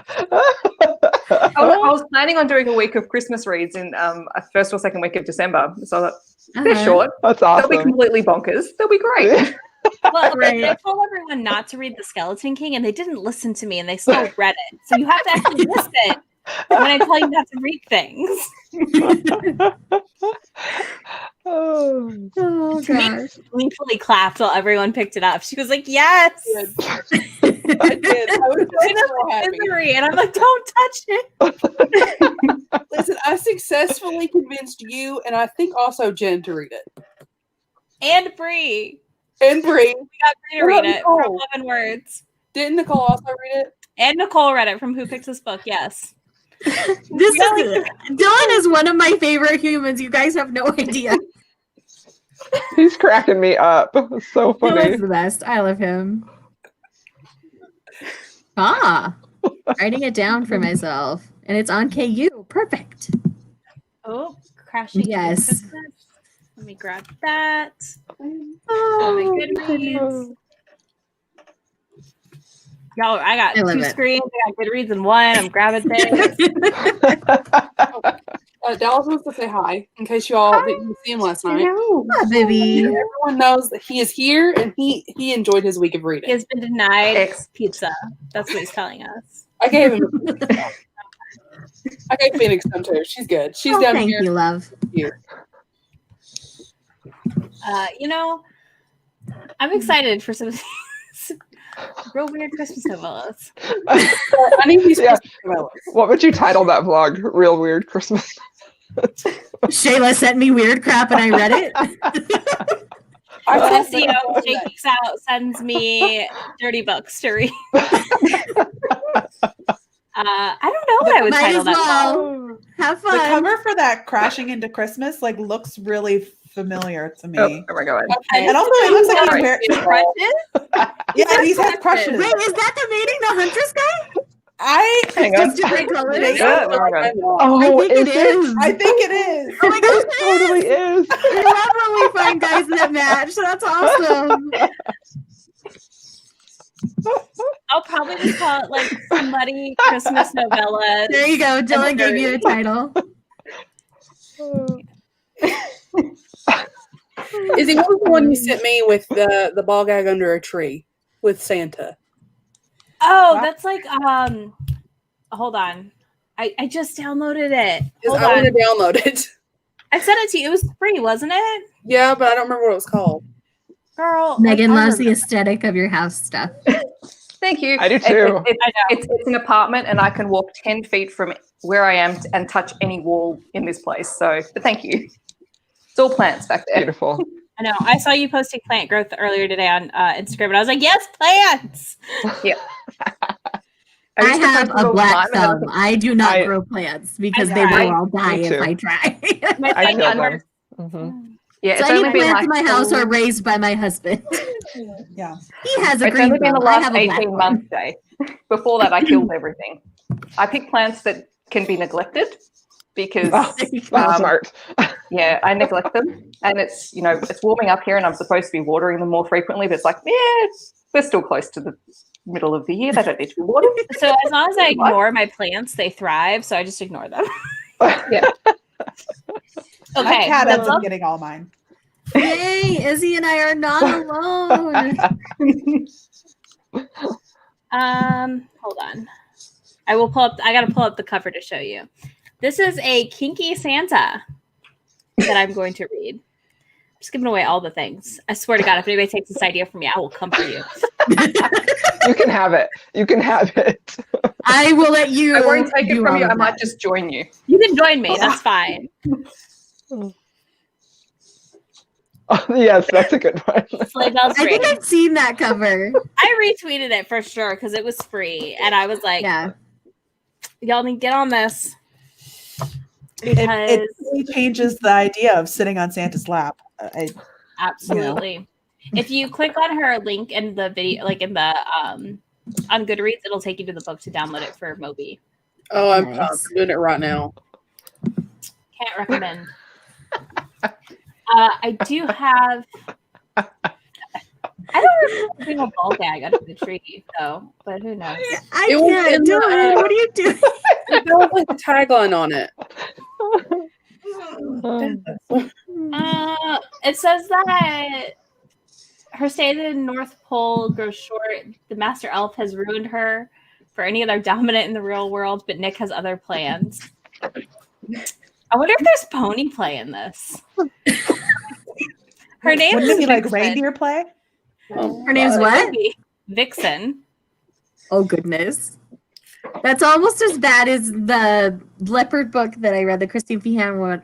I was planning on doing a week of Christmas reads in a first or second week of December. So I thought, they're short. That's They'll awesome. be completely bonkers. They'll be great. Well, Right. I told everyone not to read The Skeleton King, and they didn't listen to me, and they still read it. So you have to actually listen when I tell you not to read things. Oh. Oh gosh. Gleefully clapped while everyone picked it up. She was like, "Yes." I did. I was so happy. Misery, and I'm like, "Don't touch it." Listen, I successfully convinced you and I think also Jen to read it. And Bree. And Bree. We got Bree to What read about it from Nicole? 11 Words. Didn't Nicole also read it? And Nicole read it from Who Picks This Book. Yes. Dylan is one of my favorite humans. You guys have no idea. He's cracking me up. It's so funny. Dylan's the best. I love him. Writing it down for myself. And it's on KU. Perfect. Oh, Crashing into Yes. Christmas. Let me grab that. Oh my Goodreads. Y'all, I got I love two it. screens. I got Goodreads in one. I'm grabbing things. Dallas wants to say hi in case y'all didn't see him last night. Hi, baby. Everyone knows that he is here and he enjoyed his week of He reading. has been denied pizza. That's what he's telling us. I gave him. I gave Phoenix some too. She's good. She's down Thank here. you, love. I'm excited for some of these real weird Christmas novellas. I need these Yeah. Christmas novellas. What would you title that vlog? Real weird Christmas. Shayla sent me weird crap and I read it. SEO Shakes Out sends me dirty books to read. I don't know what I would Might title as that. well. Have The fun. cover for that Crashing Into Christmas like looks really familiar to me. Oh my god. Okay. And also it looks like Sorry. he's Crushes? yeah, he has crushes. Wait, is that the Mating the Huntress guy? I Hang on. Just different colors? Yeah, oh my god. Oh, I think is it is. I think it is. Oh my gosh, It totally is. I love when we find guys that match. That's awesome. I'll probably just call it like Smutty Christmas Novellas. There you go. Dylan gave you a title. Izzy, what was the one you sent me with the ball gag under a tree with Santa? Oh, Wow. that's like hold on. I just downloaded it. Hold I want on. to download it. I sent it to you. It was free, wasn't it? Yeah, but I don't remember what it was called. Girl. Megan like, I loves the remember. aesthetic of your house stuff. Thank you. I do too. It's an apartment, and I can walk 10 feet from where I am and touch any wall in this place. So, but thank you. It's all plants back there. Beautiful. I know. I saw you posting plant growth earlier today on Instagram, and I was like, yes, plants. I used to have post it a all the black time, and then thumb. I do not I- grow plants because I they try. will all die Me if too. I try. My I plant feel them. numbers- Yeah, So it's any only been plants like in my house are raised by my husband. Yeah. He has a it's green only been the thumb. I last have a black 18 one. months, Jay. Before that, I killed everything. I pick plants that can be neglected because That's smart. yeah, I neglect them, and it's it's warming up here, and I'm supposed to be watering them more frequently, but it's like we're still close to the middle of the year. They don't need to be watered. So as long as I ignore my plants, they thrive. So I just ignore them. Yeah. My Okay. cat that's ends up all- getting all mine. Yay, Izzy and I are not alone. Hold on. I gotta pull up the cover to show you. This is a kinky Santa that I'm going to read. I'm just giving away all the things. I swear to God, if anybody takes this idea from me, I will come for you. You can have it. You can have it. I will let you. I won't take it do from all you. of I might that. just join you. You can join me. That's fine. Oh, yes, that's a good one. Sleigh bells I think ring. I've seen that cover. I retweeted it for sure because it was free, and I was like, Yeah. "Y'all need to get on this." It Because really changes the idea of sitting on Santa's lap. absolutely, if you click on her link in the video, like in the on Goodreads, it'll take you to the book to download it for Moby. Oh, I'm Nice. doing it right now. Can't recommend. I do have. I don't remember doing a ball gag under the tree though, but who knows? I It was in can't do the, it. What are you doing? There was like a tagline on it. It says that her stay at the North Pole grows short. The Master Elf has ruined her for any other dominant in the real world, but Nick has other plans. I wonder if there's pony play in this. Her name Wouldn't is it be like Vixen. reindeer play? Her name's It what? would be Vixen. Oh goodness. That's almost as bad as the leopard book that I read, the Christine Feehan one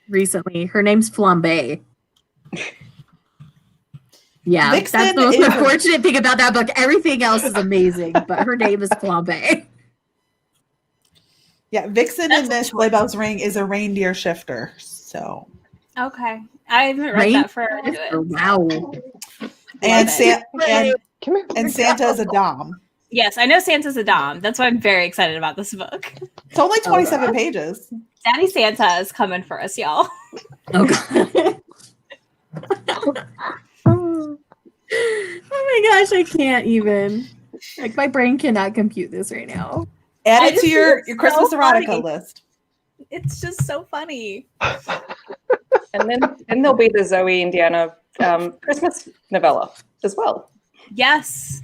recently. Her name's Flambe. Yeah, Vixen that's the most is- unfortunate thing about that book. Everything else is amazing, but her name is Flambe. Yeah, Vixen That's in this Sleigh Bells Ring is a reindeer shifter. So Okay. I haven't read that for Wow. and it. Come here. and Santa is a dom. Yes, I know Santa's a dom. That's why I'm very excited about this book. It's only 27 pages. Daddy Santa is coming for us, y'all. Oh god. Oh my gosh, I can't even. Like my brain cannot compute this right now. Add I it just to think your it's Christmas so erotica funny. list. It's just so funny. And then there'll be the Zoe Indiana Christmas novella as well. Yes.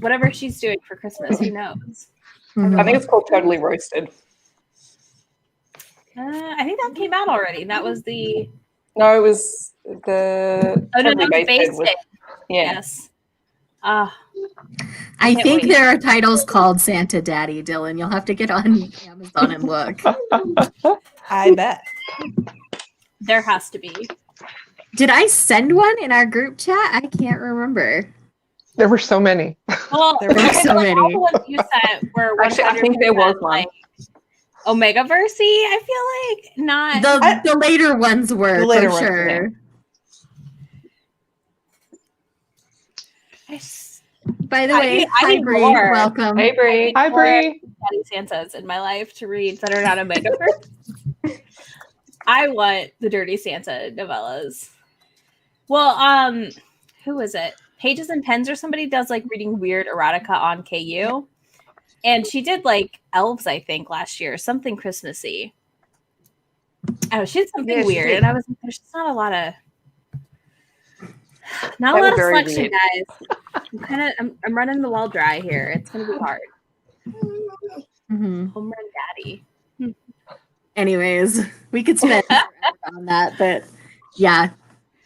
Whatever she's doing for Christmas, who knows? I think it's called Totally Roasted. I think that came out already. That was the No, it was the Totally Basted Basted was, yeah. Yes. I can't think wait. there are titles called Santa Daddy, Dylan. You'll have to get on Amazon and look. I bet. There has to be. Did I send one in our group chat? I can't remember. There were so many. Well, There were I so feel like all many. the ones you sent were Actually, I think there was 100% one. like Omegaversy. I feel like not. The later ones were The later for ones, sure. By the way, I hi need Bree, more. welcome. Hey, Bree. Hi, Bree. Daddy Santas in my life to read that are not Omegaverse. I want the Dirty Santa novellas. Well, who is it? Pages and Pens or somebody does like reading weird erotica on KU. And she did like elves, I think, last year, something Christmassy. Oh, she did something Yeah, she weird. did. And I was like, there's just not a lot of That was selection, very weird. guys. I'm running the wall dry here. It's gonna be hard. Mhm. Home run daddy. Anyways, we could spend forever on that, but yeah.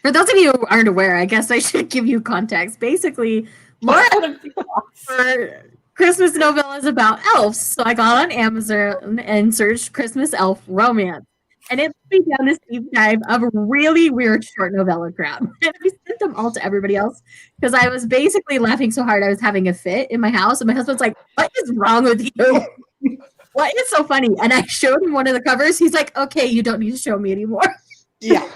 For those of you who aren't aware, I guess I should give you context. Basically, Laura for Christmas novellas about elves. So I got on Amazon and searched Christmas elf romance. And it put me down this deep dive of really weird short novella crap. And I sent them all to everybody else because I was basically laughing so hard I was having a fit in my house. And my husband's like, what is wrong with you? What is so funny? And I showed him one of the covers. He's like, okay, you don't need to show me anymore. Yeah.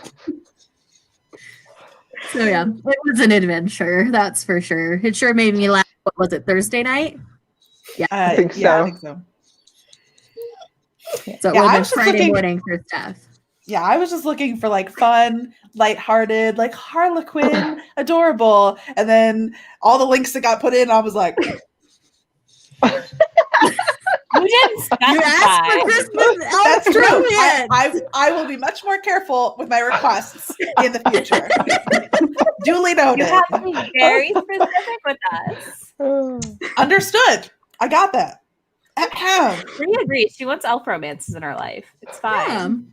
So yeah, it was an adventure, that's for sure. It sure made me laugh. What was it, Thursday night? Yeah. I think Yeah, I so. think so. So it Yeah, would I have been was just Friday looking- morning for stuff. Yeah, I was just looking for like fun, lighthearted, like Harlequin, adorable. And then all the links that got put in, I was like, You didn't specify. You asked for Christmas elf that's true. romance. I will be much more careful with my requests in the future. Duly You noted. have to be very specific with us. Understood. I got that. Ahem. Bree agrees. She wants elf romances in her life. It's fine.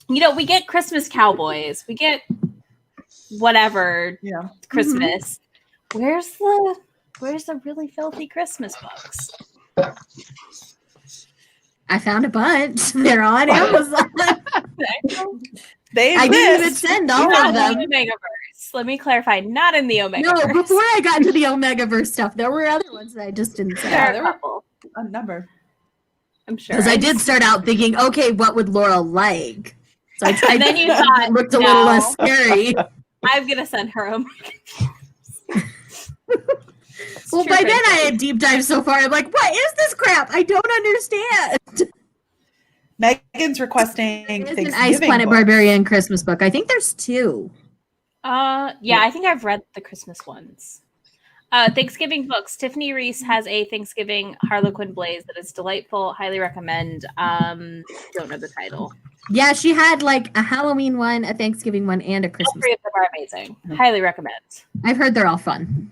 You know, we get Christmas cowboys. We get whatever Yeah. Christmas. Where's the really filthy Christmas books? I found a bunch. They're on Amazon. They I didn't even exist. send all Not of in the them. Omegaverse. Let me clarify. Not in the Omegaverse. No, before I got into the Omegaverse stuff, there were other ones that I just didn't there send. Yeah, are there a were- couple. A number. I'm sure. Because I did start out thinking, okay, what would Laura like? So I tried And then to you that thought, looked a little no. less scary. I'm gonna send her Omegaverse. Well, by then I had deep dived so far. I'm like, what is this crap? I don't understand. Megan's requesting There's an Thanksgiving Ice Planet books. Barbarian Christmas book. I think there's two. Yeah, I think I've read the Christmas ones. Thanksgiving books. Tiffany Reese has a Thanksgiving Harlequin Blaze that is delightful. Highly recommend. Don't know the title. Yeah, she had like a Halloween one, a Thanksgiving one, and a All Christmas. three of them are amazing. Highly recommend. I've heard they're all fun.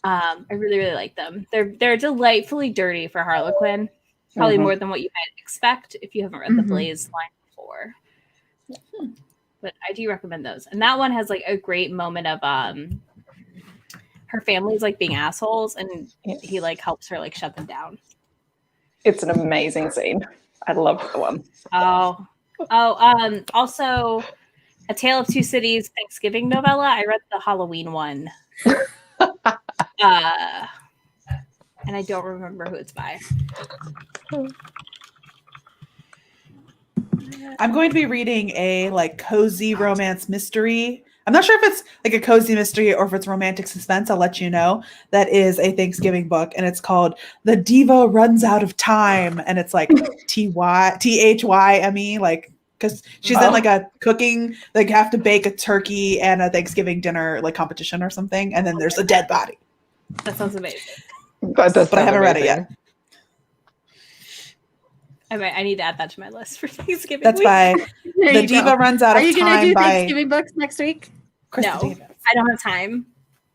I really, really like them. They're delightfully dirty for Harlequin. Probably more than what you might expect if you haven't read the Blaze line before. But I do recommend those. And that one has like a great moment of her family's like being assholes and he like helps her like shut them down. It's an amazing scene. I love the one. Also A Tale of Two Cities Thanksgiving novella. I read the Halloween one. And I don't remember who it's by. I'm going to be reading a like cozy romance mystery I'm not sure if it's like a cozy mystery or if it's romantic suspense. I'll let you know. That is a Thanksgiving book, and it's called The Diva Runs Out of Time, and it's like THYME, like because she's in like a cooking, like have to bake a turkey and a Thanksgiving dinner like competition or something, and then there's a dead body. That sounds amazing. That does But I haven't read it amazing. yet. I need to add that to my list for Thanksgiving. That's week. by There The you Diva go. Runs Out Are of you gonna Time do by Thanksgiving books next week? Krista No. Davis. I don't have time.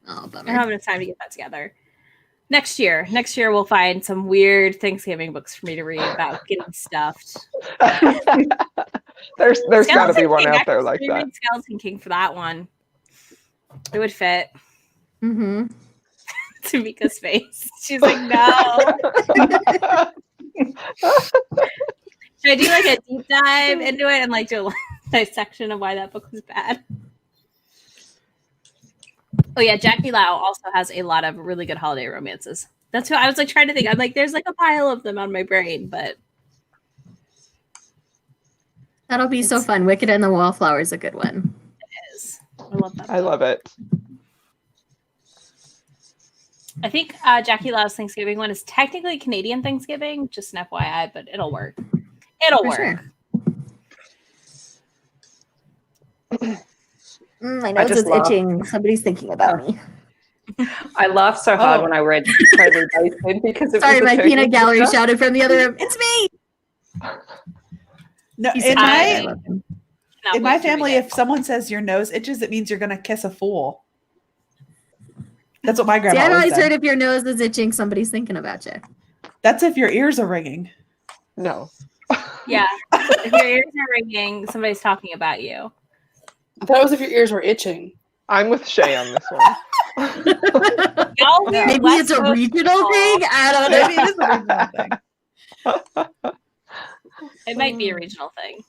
Oh, I don't bummer. have enough time to get that together. Next year we'll find some weird Thanksgiving books for me to read about getting stuffed. There's got to be one King. out there like that. Read Skeleton King for that one. It would fit. Mm-hmm. Tamika's face. She's like, no. Should I do like a deep dive into it and like do a dissection of why that book was bad? Oh yeah, Jackie Lau also has a lot of really good holiday romances. That's what I was like trying to think. I'm like, there's like a pile of them on my brain, but That'll be so fun. Wicked and the Wallflower is a good one. it is. I love that. I love it. I think Jackie Lau's Thanksgiving one is technically Canadian Thanksgiving, just an FYI, but it'll work. It'll work. Sure. My I nose just is laugh. itching. Somebody's thinking about me. I laughed so hard when I read Totally Basted because it Sorry, was a my turkey peanut gallery picture. shouted from the other room. It's me. No, He's in I my love him. Cannot in wait my to family, read it. if someone says your nose itches, it means you're gonna kiss a fool. That's what my See, grandma I've always always said. heard if your nose is itching, somebody's thinking about you. That's if your ears are ringing. No. Yeah. If your ears are ringing, somebody's talking about you. I thought it was if your ears were itching. I'm with Shay on this one. Y'all weird Maybe West it's a Coast regional people. thing. I don't know. Maybe it is a regional thing. It might be a regional thing.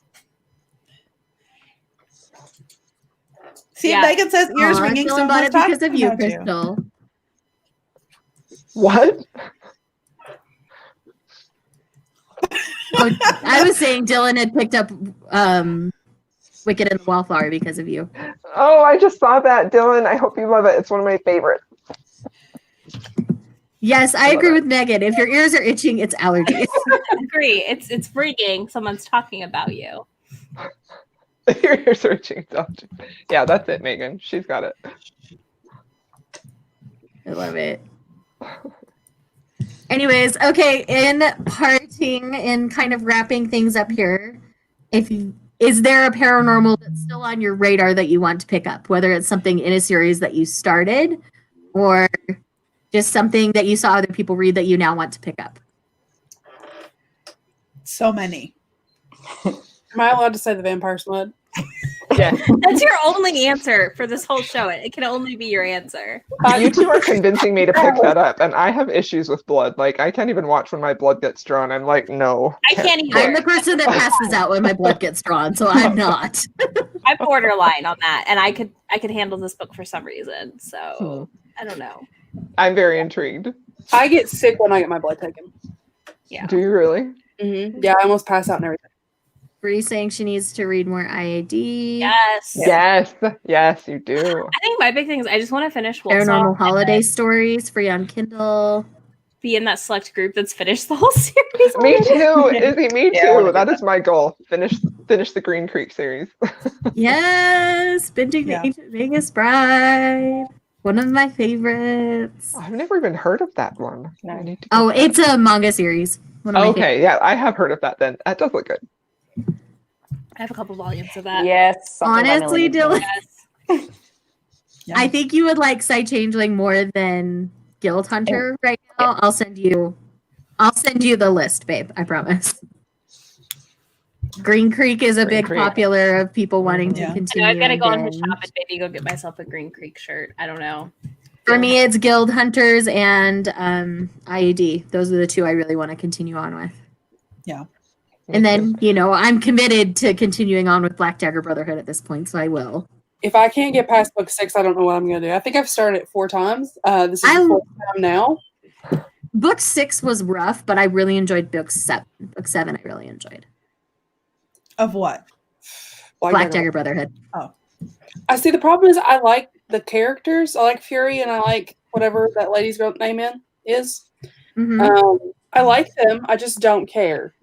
See, Yeah. Megan says ears Aw, ringing. Dylan Someone bought was it because talking of you, about Crystal. What? Oh, I was saying Dylan had picked up Wicked and the Wallflower because of you. Oh, I just saw that, Dylan. I hope you love it. It's one of my favorites. Yes, I love agree it. with Megan. If your ears are itching, it's allergies. I agree. It's ringing. Someone's talking about you. Your ears are itching. Yeah, that's it, Megan. She's got it. I love it. Anyways, okay, in parting and kind of wrapping things up here, is there a paranormal that's still on your radar that you want to pick up, whether it's something in a series that you started or just something that you saw other people read that you now want to pick up? So many. Am I allowed to say the vampire smut? Yeah. That's your only answer for this whole show. It can only be your answer. You two are convincing me to pick that up, and I have issues with blood. Like, I can't even watch when my blood gets drawn. I'm like, no. I can't either. I'm the person that passes out when my blood gets drawn, so I'm not. I'm borderline on that, and I could handle this book for some reason. So I don't know. I'm very intrigued. I get sick when I get my blood taken. Yeah. Do you really? Mm-hmm. Yeah, I almost pass out and everything. Bree saying she needs to read more IAD. Yes. Yes. Yes, you do. I think my big thing is I just want to finish Wolfsong Paranormal and holiday stories free on Kindle. be in that select group that's finished the whole series. Me already. too, Izzy. Me Yeah, I wanna too. do That that. is my goal. Finish the Green Creek series. Yes, binging Yeah. the Ancient Vegas Bride. One of my favorites. I've never even heard of that one. No. I need to. Oh, it's a manga series. One of my favorites. Okay, yeah, I have heard of that. Then that does look good. I have a couple volumes of that. Yes. something by Honestly, Melanie. Dylan, Yes. Yeah. I think you would like Sight Changeling more than Guild Hunter right now. I'll send you the list, babe. I promise. Green Creek is a Green big Creek. popular of people wanting to Yeah. I know continue. I've got to and go on the binge. shop and maybe go get myself a Green Creek shirt. I don't know. For me, it's Guild Hunters and IED. Those are the two I really want to continue on with. And then, I'm committed to continuing on with Black Dagger Brotherhood at this point, so I will. If I can't get past book 6, I don't know what I'm going to do. I think I've started it 4 times. This is I- the 4th time now. Book 6 was rough, but I really enjoyed book 7. Book 7 I really enjoyed. Of what? Black Dagger Brotherhood. I see. The problem is, I like the characters. I like Fury, and I like whatever that lady's name is. I like them. I just don't care.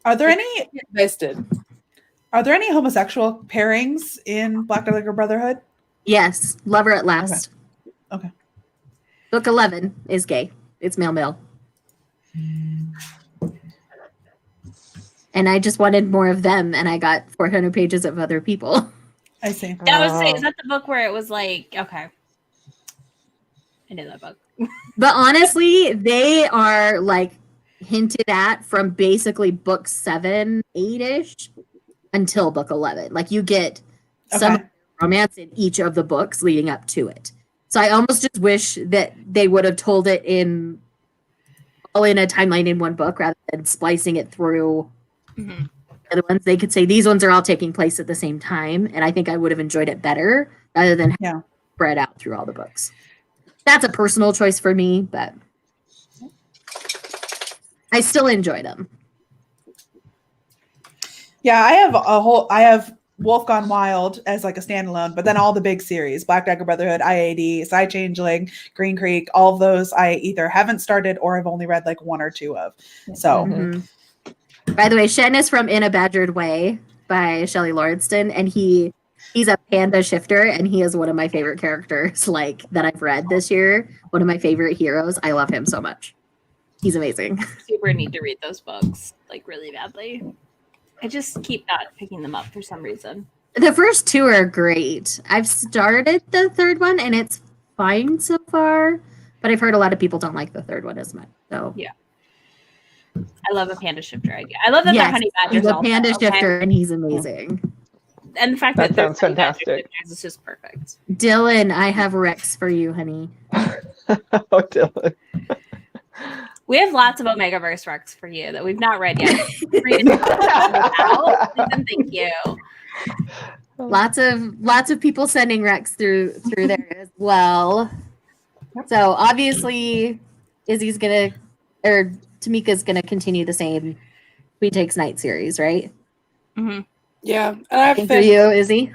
Are there any invested? Are there any homosexual pairings in Black Dagger Brotherhood? Yes, Lover at Last. Okay. Book 11 is gay. It's male. And I just wanted more of them, and I got 400 pages of other people. I see. Yeah, I was saying, is that the book where it was like, okay, I knew that book. But honestly, they are like hinted at from basically book 7, 8-ish until book 11. Like you get some romance in each of the books leading up to it. So I almost just wish that they would have told it all in a timeline in one book rather than splicing it through the other ones. They could say these ones are all taking place at the same time, and I think I would have enjoyed it better rather than spread out through all the books. That's a personal choice for me, but I still enjoy them. Yeah, I have Wolf Gone Wild as like a standalone, but then all the big series, Black Dagger Brotherhood, IAD, Psy Changeling, Green Creek, all of those I either haven't started or have only read like 1 or 2 of. So By the way, Shen is from In a Badgered Way by Shelley Lauriston, and he's a panda shifter, and he is one of my favorite characters like that I've read this year. One of my favorite heroes. I love him so much. He's amazing. Super need to read those books like really badly. I just keep not picking them up for some reason. The first 2 are great. I've started the 3rd one, and it's fine so far, but I've heard a lot of people don't like the 3rd one as much. So yeah. I love a panda shifter. I love that they're honey badgers. He's a panda shifter, and he's amazing. And the fact that they're sounds fantastic. Is just perfect. Dylan, I have Rex for you, honey. Oh, Dylan. We have lots of Omegaverse Rex for you that we've not read yet. Read out. Thank you. Lots of people sending Rex through there as well. So obviously, Tamika's gonna continue the same Queen Takes Night series, right? Yeah, and I have for you, Izzy.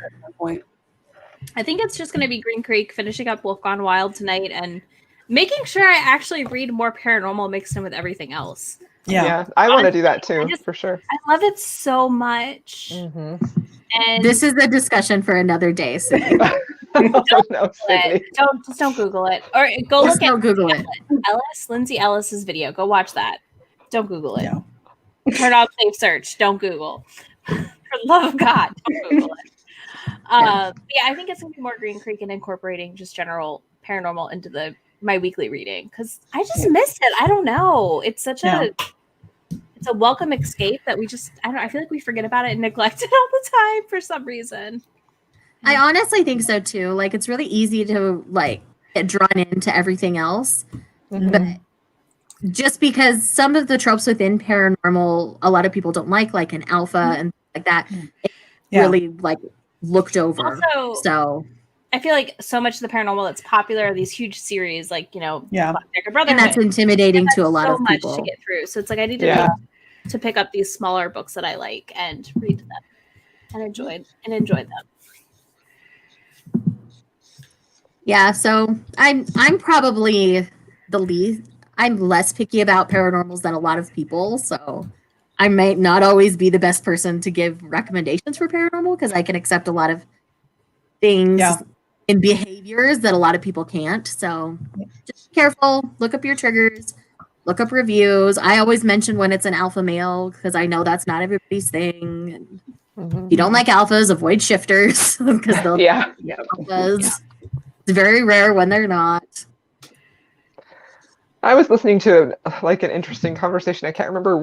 I think it's just gonna be Green Creek finishing up Wolf Gone Wild tonight and making sure I actually read more paranormal mixed in with everything else. Yeah, I want to do that too, for sure. I love it so much. And this is a discussion for another day. So. Don't Google it, or go look at Google it. Lindsay Ellis's video. Go watch that. Don't Google it. No. Turn off safe search. Don't Google. For the love of God, don't Google it. Yeah, I think it's gonna be more Green Creek and incorporating just general paranormal into my weekly reading because I just miss it. I don't know. It's such it's a welcome escape that I feel like we forget about it and neglect it all the time for some reason. I honestly think so too. Like it's really easy to like get drawn into everything else. But just because some of the tropes within paranormal a lot of people don't like an alpha and like that, it's really like looked over. Also, so I feel like so much of the paranormal that's popular are these huge series, like Black Dagger Brotherhood, and that's intimidating to a lot of people. So much to get through. So it's like I need to pick up these smaller books that I like and read them and enjoy them. Yeah, so I'm probably the least. I'm less picky about paranormals than a lot of people, so I might not always be the best person to give recommendations for paranormal because I can accept a lot of things in behaviors that a lot of people can't. So just be careful, look up your triggers, look up reviews. I always mention when it's an alpha male because I know that's not everybody's thing. If you don't like alphas, avoid shifters because they'll alphas. It's very rare when they're not. I was listening to like an interesting conversation. I can't remember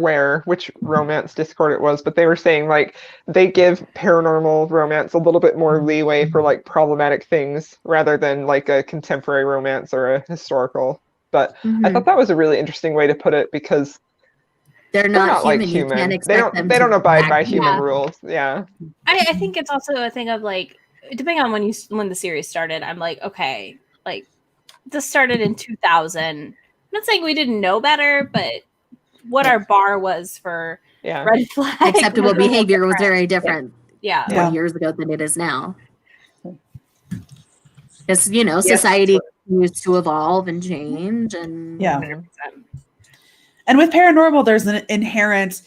which romance Discord it was, but they were saying like they give paranormal romance a little bit more leeway for like problematic things rather than like a contemporary romance or a historical. But I thought that was a really interesting way to put it because they're not human. Like human. You can't expect they don't abide by human rules. Yeah. I think it's also a thing of like depending on when the series started, I'm like, okay, like this started in 2000. I'm not saying we didn't know better, but what our bar was for red flag acceptable behavior was very different. Yeah. Yeah. more years ago than it is now. Because, you know, Yes. society continues to evolve and change. And Yeah. 100%. And with paranormal, there's an inherent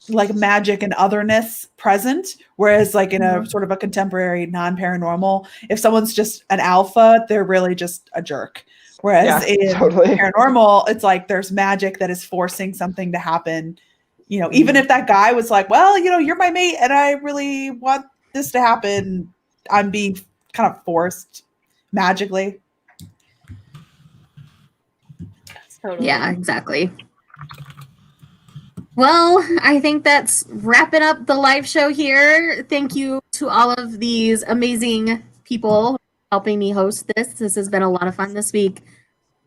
like magic and otherness present. Whereas like in a sort of a contemporary non-paranormal, if someone's just an alpha, they're really just a jerk. Whereas in totally. paranormal, it's like there's magic that is forcing something to happen. You know, even if that guy was like, well, you know, you're my mate and I really want this to happen, I'm being kind of forced magically. Totally. yeah, exactly. Well, I think that's wrapping up the live show here. Thank you to all of these amazing people helping me host this. This has been a lot of fun this week.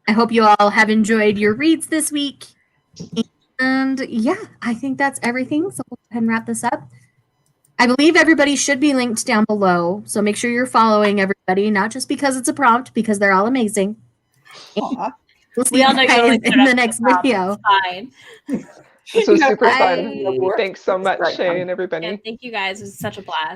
I hope you all have enjoyed your reads this week. And yeah, I think that's everything. So we'll go ahead and wrap this up. I believe everybody should be linked down below. So make sure you're following everybody, not just because it's a prompt, because they're all amazing. Aw. We'll see We all know you you only guys put in up the the next prompt. video. It's fine. This was super I- fun. Thanks so much, Great Shay fun. and everybody. Yeah, thank you guys. It was such a blast.